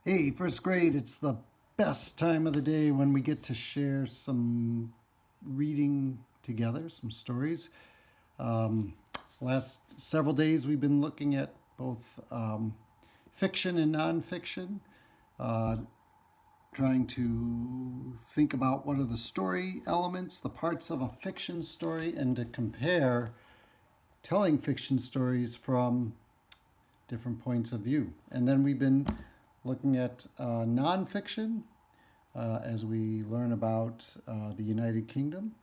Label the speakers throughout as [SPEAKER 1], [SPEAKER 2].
[SPEAKER 1] Hey, first grade, it's the best time of the day when we get to share some reading together, some stories. Um, Last several days, we've been looking at both fiction and nonfiction, uh, trying to think about what are the story elements, the parts of a fiction story, and to compare telling fiction stories from different points of view. And then we've been looking at nonfiction as we learn about the United Kingdom.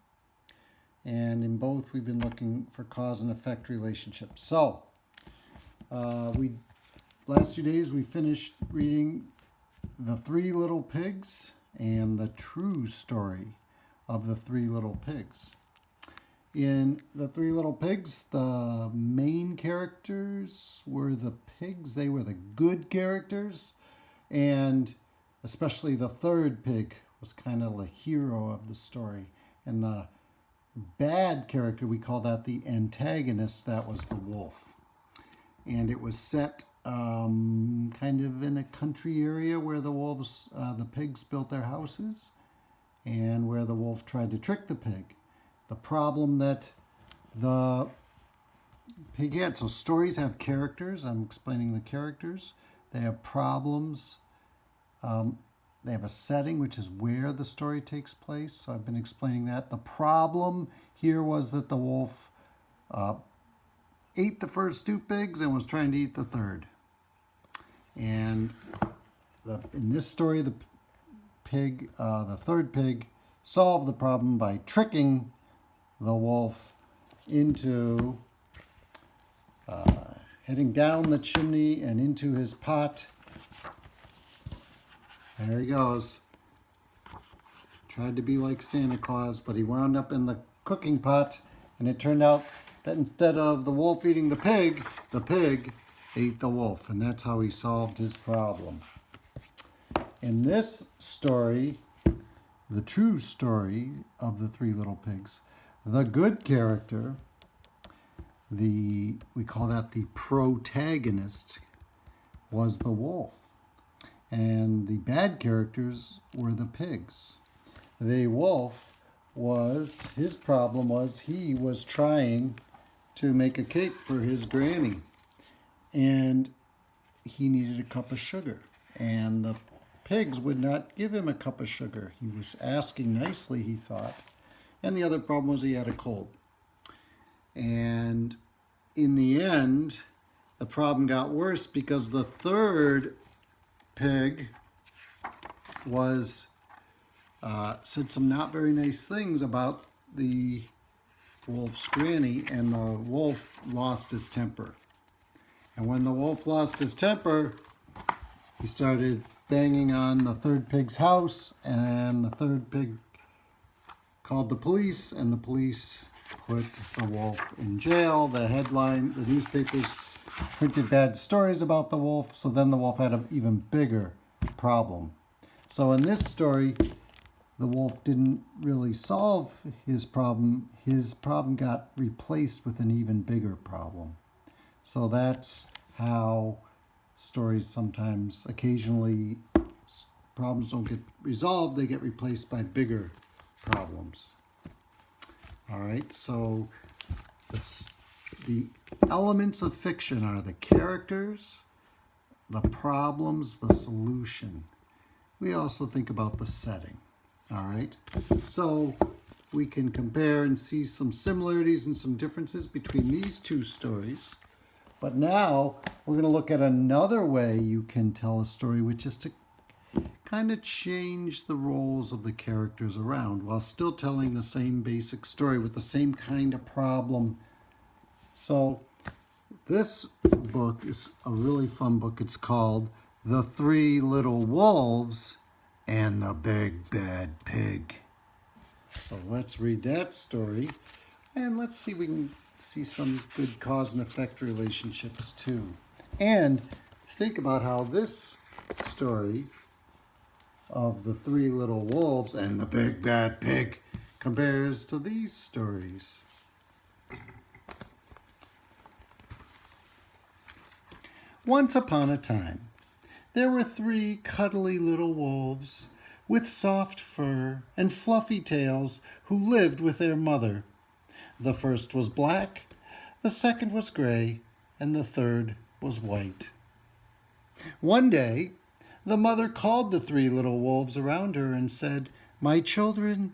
[SPEAKER 1] And in both, we've been looking for cause and effect relationships. So, we last 2 days we finished reading The Three Little Pigs and the true story of the Three Little Pigs. In The Three Little Pigs, the main characters were the pigs. They were the good characters. And especially the third pig was kind of the hero of the story. And the bad character, we call that the antagonist, that was the wolf. And it was set kind of in a country area where the pigs built their houses and where the wolf tried to trick the pig. The problem that the pig had, so stories have characters. I'm explaining the characters. They have problems. They have a setting, which is where the story takes place. So I've been explaining that. The problem here was that the wolf ate the first two pigs and was trying to eat the third. And in this story, the third pig, solved the problem by tricking the wolf into heading down the chimney and into his pot. There he goes. Tried to be like Santa Claus, but he wound up in the cooking pot, and it turned out that instead of the wolf eating the pig ate the wolf, and that's how he solved his problem. In this story, the true story of the Three Little Pigs, the good character, we call that the protagonist, was the wolf. And the bad characters were the pigs. The wolf his problem was he was trying to make a cake for his granny. And he needed a cup of sugar. And the pigs would not give him a cup of sugar. He was asking nicely, he thought. And the other problem was he had a cold. And in the end, the problem got worse because the third pig said some not very nice things about the wolf's granny, and the wolf lost his temper. And when the wolf lost his temper, he started banging on the third pig's house, and the third pig called the police, and the police put the wolf in jail. The newspapers printed bad stories about the wolf, so then the wolf had an even bigger problem. So in this story, the wolf didn't really solve his problem. His problem got replaced with an even bigger problem. So that's how stories sometimes, occasionally, problems don't get resolved, they get replaced by bigger problems. All right, so the elements of fiction are the characters, the problems, the solution. We also think about the setting. All right, so we can compare and see some similarities and some differences between these two stories. But now we're going to look at another way you can tell a story, which is to kind of change the roles of the characters around while still telling the same basic story with the same kind of problem. So this book is a really fun book. It's called The Three Little Wolves and the Big Bad Pig. So let's read that story, and let's see if we can see some good cause and effect relationships too. And think about how this story of the Three Little Wolves and the Big Bad Pig compares to these stories. Once upon a time, there were 3 cuddly little wolves with soft fur and fluffy tails who lived with their mother. The first was black, the second was gray, and the third was white. One day, the mother called the 3 little wolves around her and said, "My children,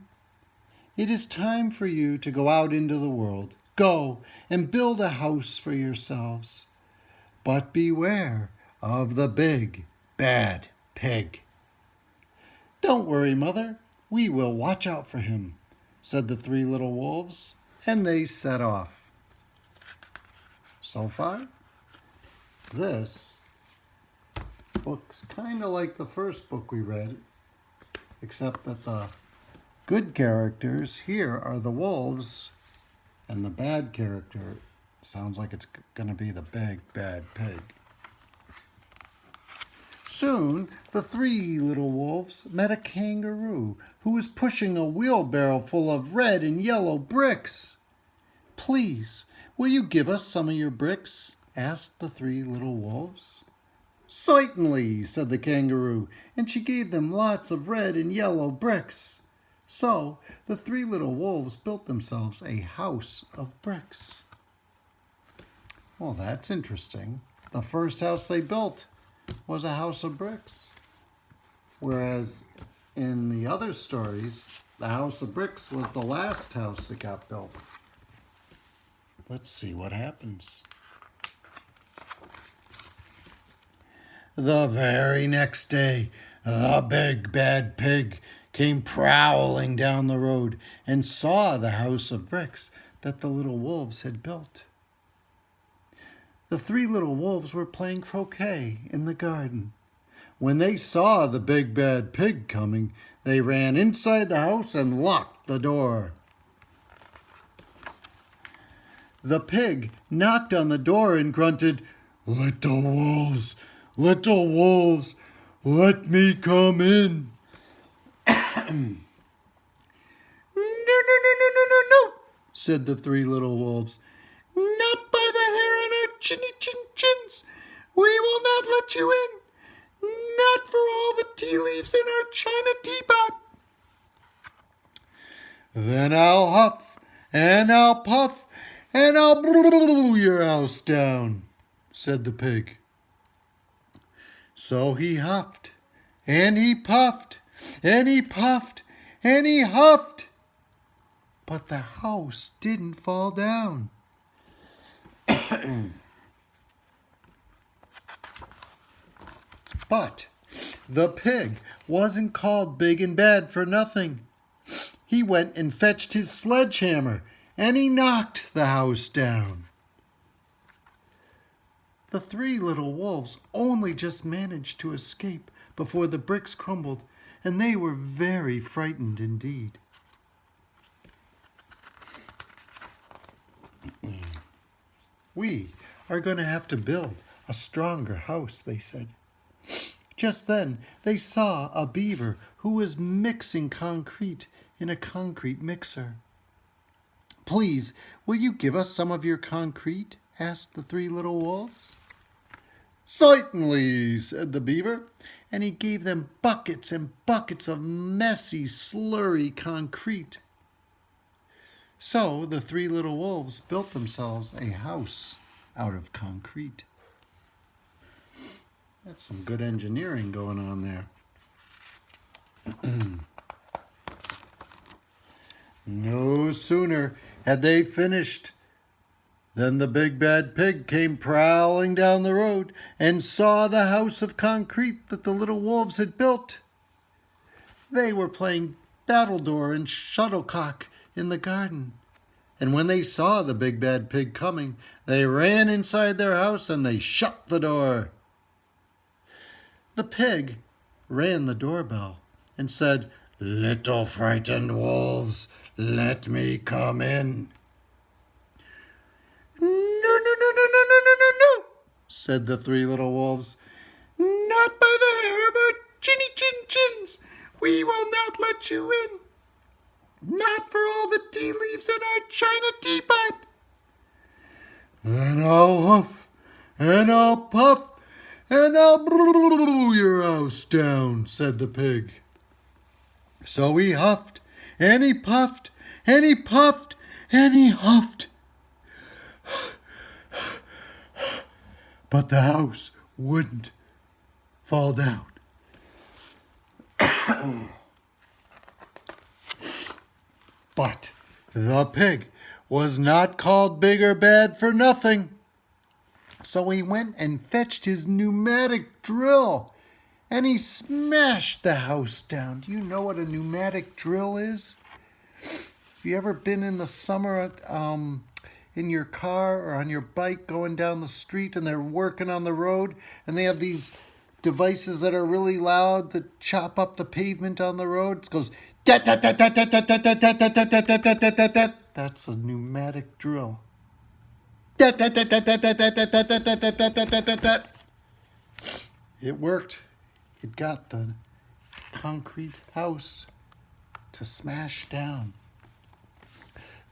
[SPEAKER 1] it is time for you to go out into the world. Go and build a house for yourselves. But beware of the big, bad pig." "Don't worry, Mother. We will watch out for him," said the 3 little wolves, and they set off. So far, this book's kind of like the first book we read, except that the good characters here are the wolves, and the bad character sounds like it's going to be the big, bad pig. Soon, the 3 little wolves met a kangaroo who was pushing a wheelbarrow full of red and yellow bricks. "Please, will you give us some of your bricks?" asked the 3 little wolves. "Certainly," said the kangaroo, and she gave them lots of red and yellow bricks. So the 3 little wolves built themselves a house of bricks. Well, that's interesting. The first house they built was a house of bricks. Whereas in the other stories, the house of bricks was the last house that got built. Let's see what happens. The very next day, the big bad pig came prowling down the road and saw the house of bricks that the little wolves had built. The 3 little wolves were playing croquet in the garden. When they saw the big bad pig coming, they ran inside the house and locked the door. The pig knocked on the door and grunted, little wolves, let me come in." No, said the 3 little wolves. "Not by the hair on our chins. We will not let you in. Not for all the tea leaves in our china teapot." "Then I'll huff, and I'll puff, and I'll blow your house down," said the pig. So he huffed, and he puffed, and he puffed, and he huffed. But the house didn't fall down. But the pig wasn't called big and bad for nothing. He went and fetched his sledgehammer, and he knocked the house down. The 3 little wolves only just managed to escape before the bricks crumbled, and they were very frightened indeed. "We are going to have to build a stronger house," they said. Just then they saw a beaver who was mixing concrete in a concrete mixer. "Please, will you give us some of your concrete?" asked the 3 little wolves. "Certainly," said the beaver, and he gave them buckets and buckets of messy, slurry concrete. So the 3 little wolves built themselves a house out of concrete. That's some good engineering going on there. No sooner had they finished than the big bad pig came prowling down the road and saw the house of concrete that the little wolves had built. They were playing battledore and shuttlecock in the garden. And when they saw the big bad pig coming, they ran inside their house and they shut the door. The pig rang the doorbell and said, "Little frightened wolves, let me come in." No, said the 3 little wolves. "Not by the hair of our chins. We will not let you in. Not for all the tea leaves in our china teapot." "Then I'll huff, and I'll puff, and I'll blow your house down, said the pig. So he huffed, and he puffed, and he puffed, and he huffed. But the house wouldn't fall down. But the pig was not called big or bad for nothing. So he went and fetched his pneumatic drill, and he smashed the house down. Do you know what a pneumatic drill is? Have you ever been in the summer in your car or on your bike going down the street and they're working on the road and they have these devices that are really loud that chop up the pavement on the road? It goes dat dat dat dat dat dat dat dat dat dat dat dat dat dat dat. That's a pneumatic drill. Dat dat dat dat dat dat dat dat dat dat dat dat dat dat. It worked. It got the concrete house to smash down.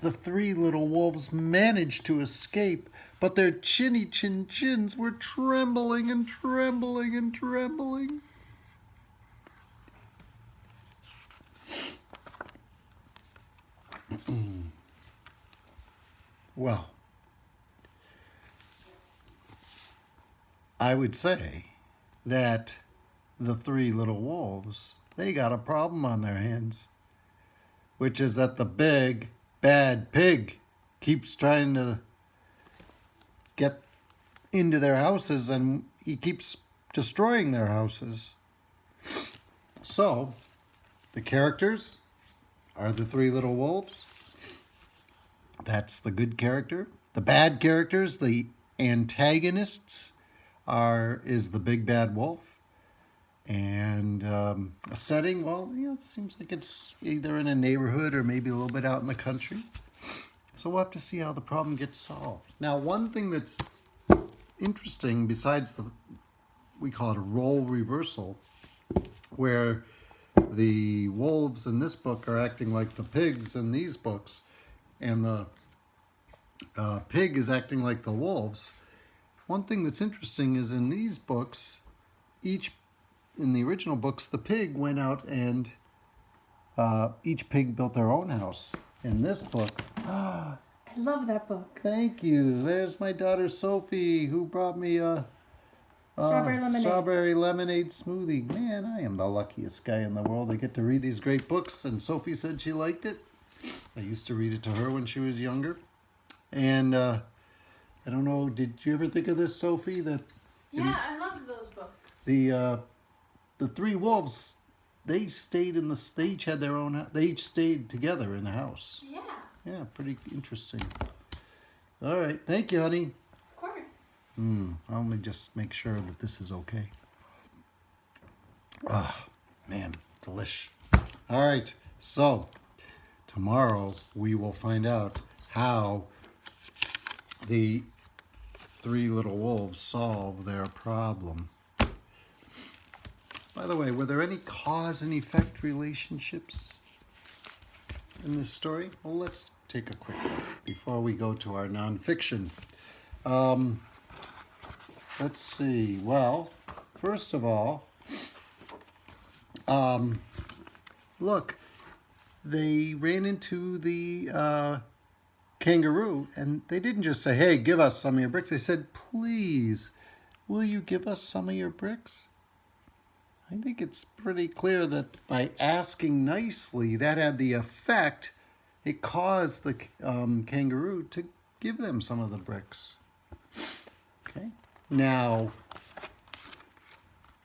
[SPEAKER 1] The three little wolves managed to escape, but their chinny chin chins were trembling and trembling and trembling. Well, I would say that the three little wolves, they got a problem on their hands, which is that the big bad pig keeps trying to get into their houses and he keeps destroying their houses. So, the characters are the three little wolves. That's the good character. The bad characters, the antagonists, is the big bad wolf. And a setting, well, it seems like it's either in a neighborhood or maybe a little bit out in the country. So we'll have to see how the problem gets solved. Now, one thing that's interesting, besides we call it a role reversal, where the wolves in this book are acting like the pigs in these books, and the pig is acting like the wolves. One thing that's interesting is in these books, in the original books, the pig went out and each pig built their own house. In this book,
[SPEAKER 2] I love that book.
[SPEAKER 1] Thank you. There's my daughter Sophie, who brought me a strawberry lemonade smoothie. Man, I am the luckiest guy in the world. I get to read these great books, and Sophie said she liked it. I used to read it to her when she was younger. And I don't know, did you ever think of this, Sophie?
[SPEAKER 2] I love those books.
[SPEAKER 1] The three wolves, they each had their own, they each stayed together in the house.
[SPEAKER 2] Yeah.
[SPEAKER 1] Yeah, pretty interesting. All right, thank you, honey.
[SPEAKER 2] Of course.
[SPEAKER 1] I'll only just make sure that this is okay. Ah, man, delish. All right, so tomorrow we will find out how the three little wolves solve their problem. By the way, were there any cause and effect relationships in this story? Well, let's take a quick look before we go to our nonfiction. Let's see. Well, first of all, look, they ran into the kangaroo, and they didn't just say, hey, give us some of your bricks. They said, please, will you give us some of your bricks? I think it's pretty clear that by asking nicely, that had the effect. It caused the kangaroo to give them some of the bricks. Okay. Now,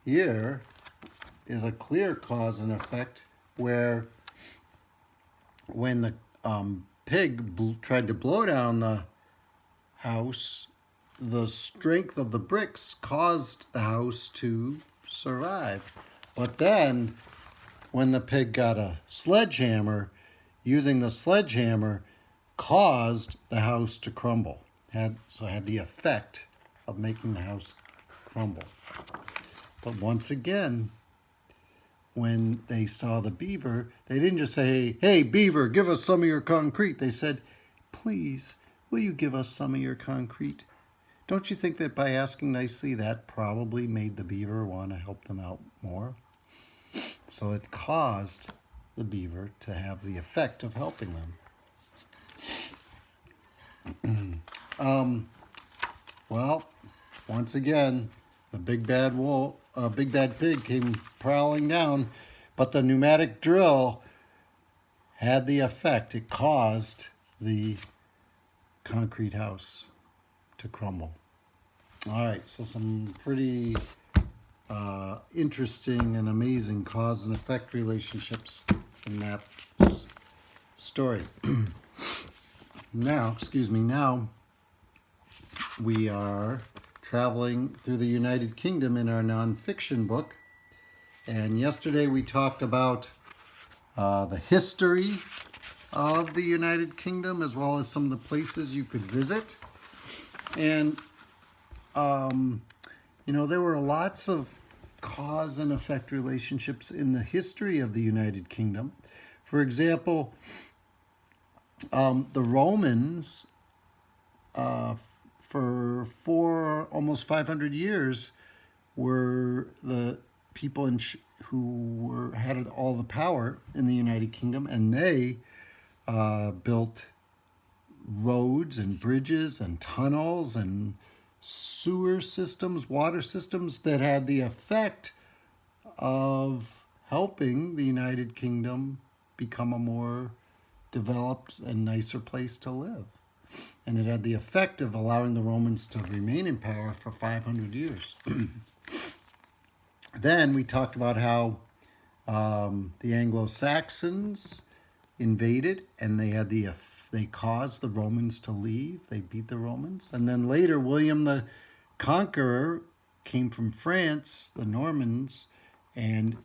[SPEAKER 1] here is a clear cause and effect where when the pig tried to blow down the house, the strength of the bricks caused the house to survive. But then when the pig got a sledgehammer, using the sledgehammer caused the house to crumble. Had the effect of making the house crumble. But once again, when they saw the beaver, they didn't just say, hey, beaver, give us some of your concrete. They said, please, will you give us some of your concrete? Don't you think that by asking nicely, that probably made the beaver want to help them out more? So it caused the beaver to have the effect of helping them. Well, once again, the big bad pig came prowling down, but the pneumatic drill had the effect. It caused the concrete house to crumble. All right, so some pretty interesting and amazing cause and effect relationships in that story. Now we are traveling through the United Kingdom in our nonfiction book. And yesterday we talked about the history of the United Kingdom, as well as some of the places you could visit. And, there were lots of cause and effect relationships in the history of the United Kingdom. For example, the Romans, for almost 500 years, were the people who had all the power in the United Kingdom, and they built roads and bridges and tunnels and sewer systems, water systems that had the effect of helping the United Kingdom become a more developed and nicer place to live. And it had the effect of allowing the Romans to remain in power for 500 years. Then we talked about how the Anglo-Saxons invaded, and they caused the Romans to leave. They beat the Romans. And then later, William the Conqueror came from France, the Normans, and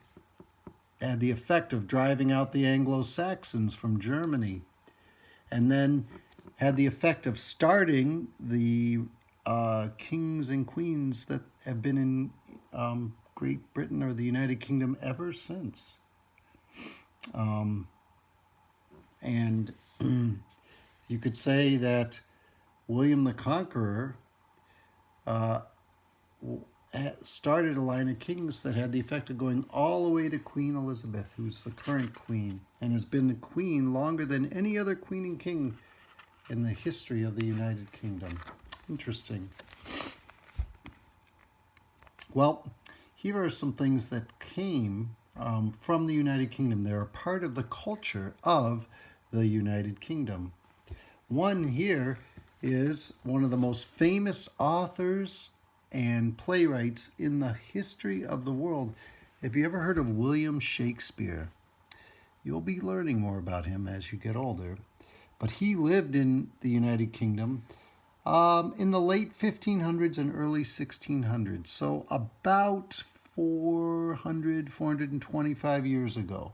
[SPEAKER 1] had the effect of driving out the Anglo-Saxons from Germany. And then had the effect of starting the kings and queens that have been in Great Britain or the United Kingdom ever since. And you could say that William the Conqueror started a line of kings that had the effect of going all the way to Queen Elizabeth, who's the current queen, and has been the queen longer than any other queen and king in the history of the United Kingdom. Interesting. Well, here are some things that came from the United Kingdom. They're a part of the culture of the United Kingdom. One here is one of the most famous authors and playwrights in the history of the world. Have you ever heard of William Shakespeare? You'll be learning more about him as you get older. But he lived in the United Kingdom in the late 1500s and early 1600s. So about 425 years ago.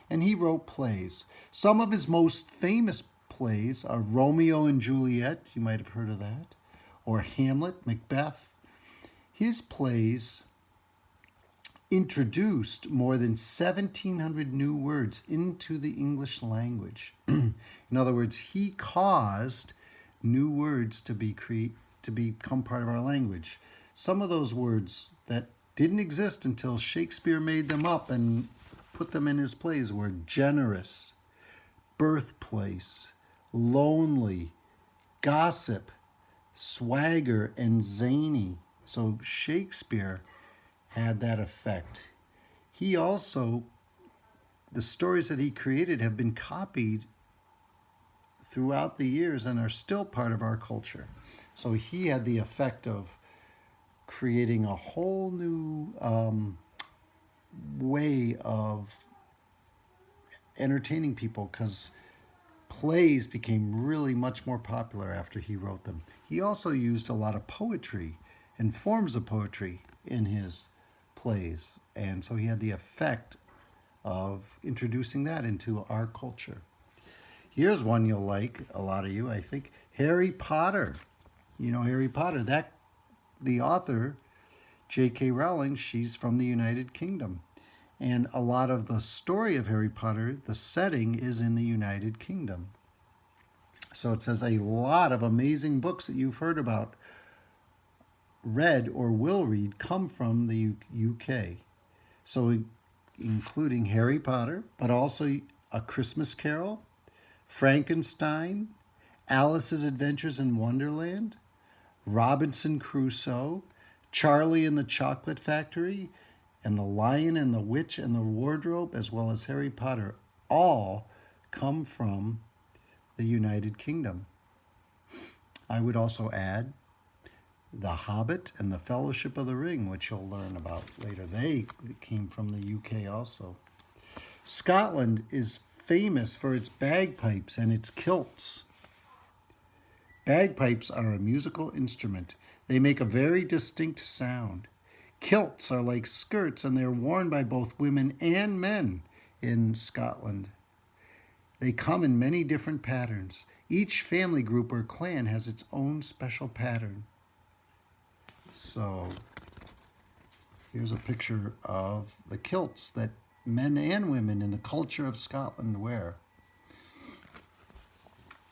[SPEAKER 1] And he wrote plays. Some of his most famous plays are Romeo and Juliet, you might have heard of that, or Hamlet, Macbeth. His plays introduced more than 1,700 new words into the English language. In other words, he caused new words to become part of our language. Some of those words that didn't exist until Shakespeare made them up and put them in his plays were generous, birthplace, lonely, gossip, swagger, and zany. So Shakespeare had that effect. He also, the stories that he created have been copied throughout the years and are still part of our culture. So he had the effect of creating a whole new way of entertaining people, because plays became really much more popular after he wrote them. He also used a lot of poetry and forms of poetry in his plays, and so he had the effect of introducing that into our culture. Here's one you'll like, a lot of you, I think. Harry Potter. You know Harry Potter. The author, J.K. Rowling, she's from the United Kingdom. And a lot of the story of Harry Potter, the setting is in the United Kingdom. So it says a lot of amazing books that you've heard about read or will read come from the UK. So including Harry Potter, but also A Christmas Carol, Frankenstein, Alice's Adventures in Wonderland, Robinson Crusoe, Charlie and the Chocolate Factory, and The Lion and the Witch and the Wardrobe, as well as Harry Potter, all come from the United Kingdom. I would also add The Hobbit and The Fellowship of the Ring, which you'll learn about later. They came from the UK also. Scotland is famous for its bagpipes and its kilts. Bagpipes are a musical instrument. They make a very distinct sound. Kilts are like skirts, and they're worn by both women and men in Scotland. They come in many different patterns. Each family group or clan has its own special pattern. So here's a picture of the kilts that men and women in the culture of Scotland wear.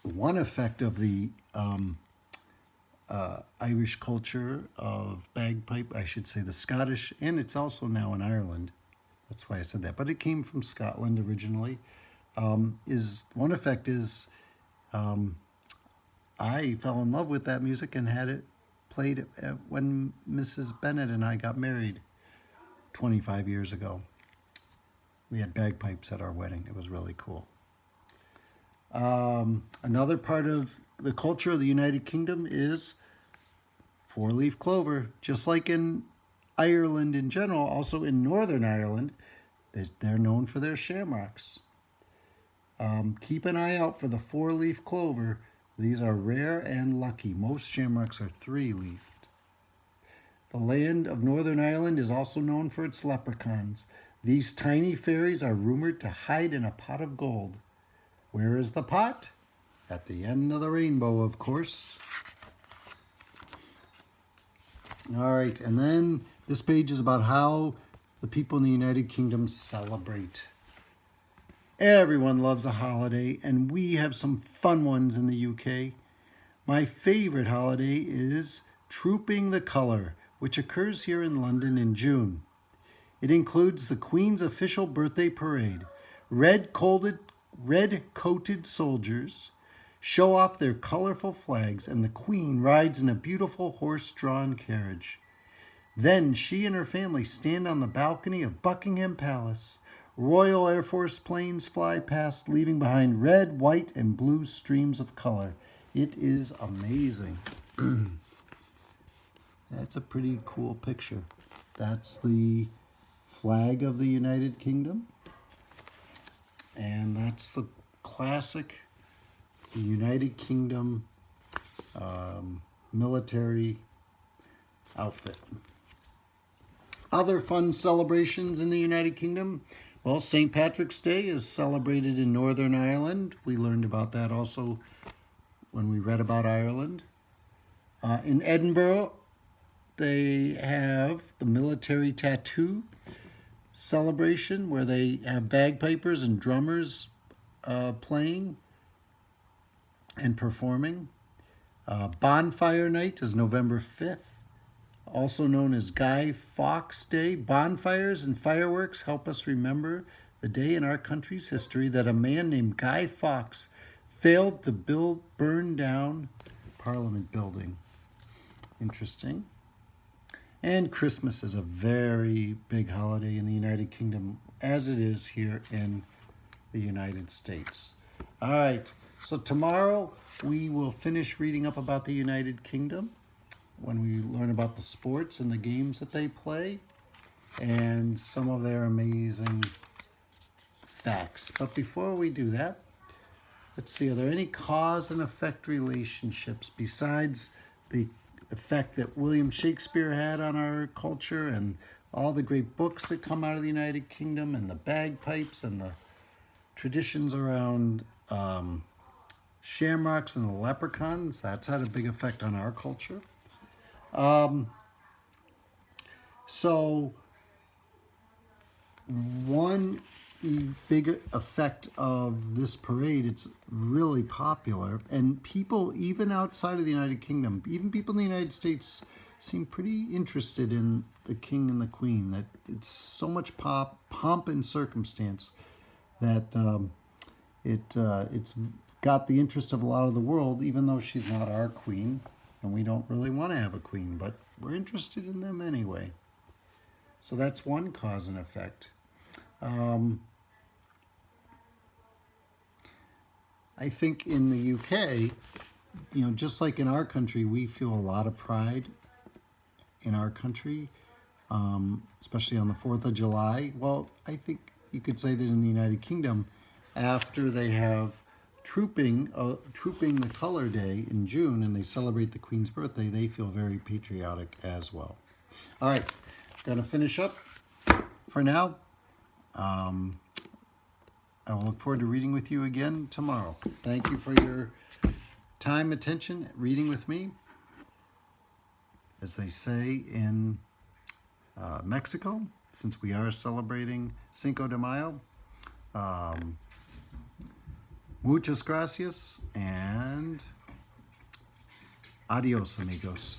[SPEAKER 1] One effect of the Irish culture of bagpipe, I should say the Scottish, and it's also now in Ireland. That's why I said that. But it came from Scotland originally. One effect is I fell in love with that music and had it played when Mrs. Bennett and I got married 25 years ago. We had bagpipes at our wedding. It was really cool. Another part of the culture of the United Kingdom is four-leaf clover. Just like in Ireland in general, also in Northern Ireland, they're known for their shamrocks. Keep an eye out for the four-leaf clover. These are rare and lucky. Most shamrocks are three-leafed. The land of Northern Ireland is also known for its leprechauns. These tiny fairies are rumored to hide in a pot of gold. Where is the pot? At the end of the rainbow, of course. All right, and then this page is about how the people in the United Kingdom celebrate. Everyone loves a holiday, and we have some fun ones in the UK. My favorite holiday is Trooping the Colour, which occurs here in London in June. It includes the Queen's official birthday parade. Red-coated soldiers show off their colorful flags, and the Queen rides in a beautiful horse-drawn carriage. Then she and her family stand on the balcony of Buckingham Palace. Royal Air Force planes fly past, leaving behind red, white, and blue streams of color. It is amazing. That's a pretty cool picture. That's the flag of the United Kingdom. And that's the classic United Kingdom military outfit. Other fun celebrations in the United Kingdom. Well, St. Patrick's Day is celebrated in Northern Ireland. We learned about that also when we read about Ireland. In Edinburgh, they have the military tattoo celebration where they have bagpipers and drummers playing and performing. Bonfire Night is November 5th, also known as Guy Fawkes Day. Bonfires and fireworks help us remember the day in our country's history that a man named Guy Fawkes failed to burn down Parliament building. Interesting. And Christmas is a very big holiday in the United Kingdom, as it is here in the United States. All right, so tomorrow we will finish reading up about the United Kingdom when we learn about the sports and the games that they play and some of their amazing facts. But before we do that, let's see, are there any cause and effect relationships besides the effect that William Shakespeare had on our culture and all the great books that come out of the United Kingdom and the bagpipes and the traditions around shamrocks and the leprechauns? That's had a big effect on our culture. So one big effect of this parade, it's really popular, and people even outside of the United Kingdom, even people in the United States seem pretty interested in the king and the queen. That it's so much pomp and circumstance that it's got the interest of a lot of the world, even though she's not our queen, and we don't really want to have a queen, but we're interested in them anyway. So that's one cause and effect. I think in the UK, just like in our country, we feel a lot of pride in our country, especially on the 4th of July. Well, I think you could say that in the United Kingdom, after they have trooping the color day in June and they celebrate the Queen's birthday, they feel very patriotic as well. All right, gonna finish up for now. I will look forward to reading with you again tomorrow. Thank you for your time, attention, reading with me. As they say in Mexico, since we are celebrating Cinco de Mayo, muchas gracias and adios, amigos.